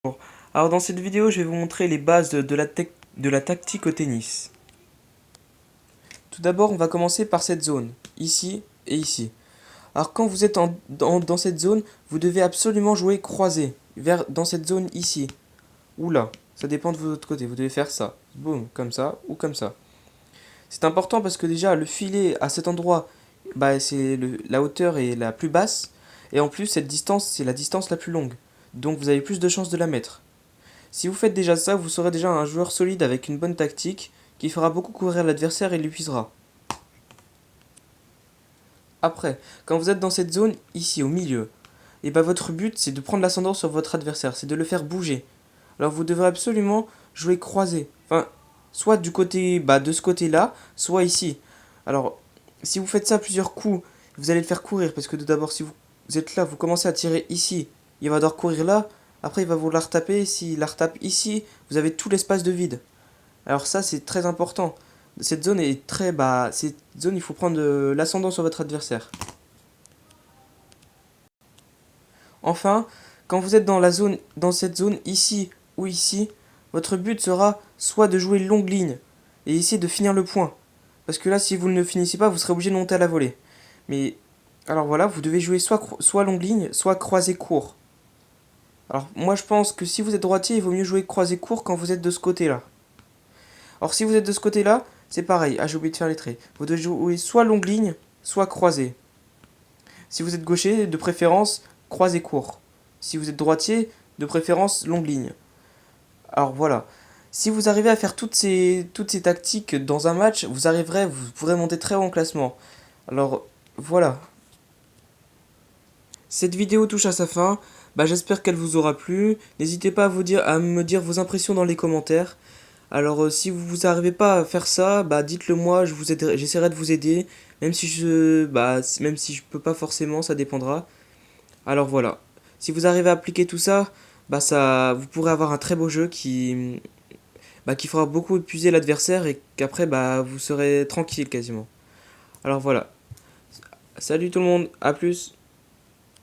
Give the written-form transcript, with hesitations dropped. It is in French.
Bon. Alors dans cette vidéo, je vais vous montrer les bases de la tactique au tennis. Tout d'abord, on va commencer par cette zone, ici et ici. Alors quand vous êtes dans cette zone, vous devez absolument jouer croisé, dans cette zone ici, ou là. Ça dépend de votre côté, vous devez faire ça, boum, comme ça, ou comme ça. C'est important parce que déjà, le filet à cet endroit, bah, la hauteur est la plus basse, et en plus, cette distance, c'est la distance la plus longue. Donc vous avez plus de chances de la mettre. Si vous faites déjà ça, vous serez déjà un joueur solide avec une bonne tactique qui fera beaucoup courir l'adversaire et l'épuisera. Après, quand vous êtes dans cette zone, ici au milieu, et bah votre but c'est de prendre l'ascendant sur votre adversaire, c'est de le faire bouger. Alors vous devrez absolument jouer croisé. Enfin, soit du côté de ce côté-là, soit ici. Alors, si vous faites ça plusieurs coups, vous allez le faire courir parce que tout d'abord si vous êtes là, vous commencez à tirer ici, il va devoir courir là, après il va vous la retaper, s'il la retape ici, vous avez tout l'espace de vide. Alors ça c'est très important. Cette zone est très cette zone il faut prendre l'ascendant sur votre adversaire. Enfin, quand vous êtes dans cette zone ici ou ici, votre but sera soit de jouer longue ligne et essayer de finir le point. Parce que là, si vous ne le finissez pas, vous serez obligé de monter à la volée. Mais alors voilà, vous devez jouer soit longue ligne, soit croisé court. Alors moi je pense que si vous êtes droitier, il vaut mieux jouer croisé court quand vous êtes de ce côté-là. Alors si vous êtes de ce côté-là, c'est pareil. Ah, j'ai oublié de faire les traits. Vous devez jouer soit longue ligne, soit croisé. Si vous êtes gaucher, de préférence, croisé court. Si vous êtes droitier, de préférence, longue ligne. Alors voilà. Si vous arrivez à faire toutes ces tactiques dans un match, vous pourrez monter très haut en classement. Alors voilà. Cette vidéo touche à sa fin. J'espère qu'elle vous aura plu. N'hésitez pas à me dire vos impressions dans les commentaires. Alors si vous n'arrivez pas à faire ça, dites-le moi, j'essaierai de vous aider. Même si je peux pas forcément, ça dépendra. Alors voilà. Si vous arrivez à appliquer tout ça, vous pourrez avoir un très beau jeu qui fera beaucoup épuiser l'adversaire et qu'après, vous serez tranquille quasiment. Alors voilà. Salut tout le monde, à plus.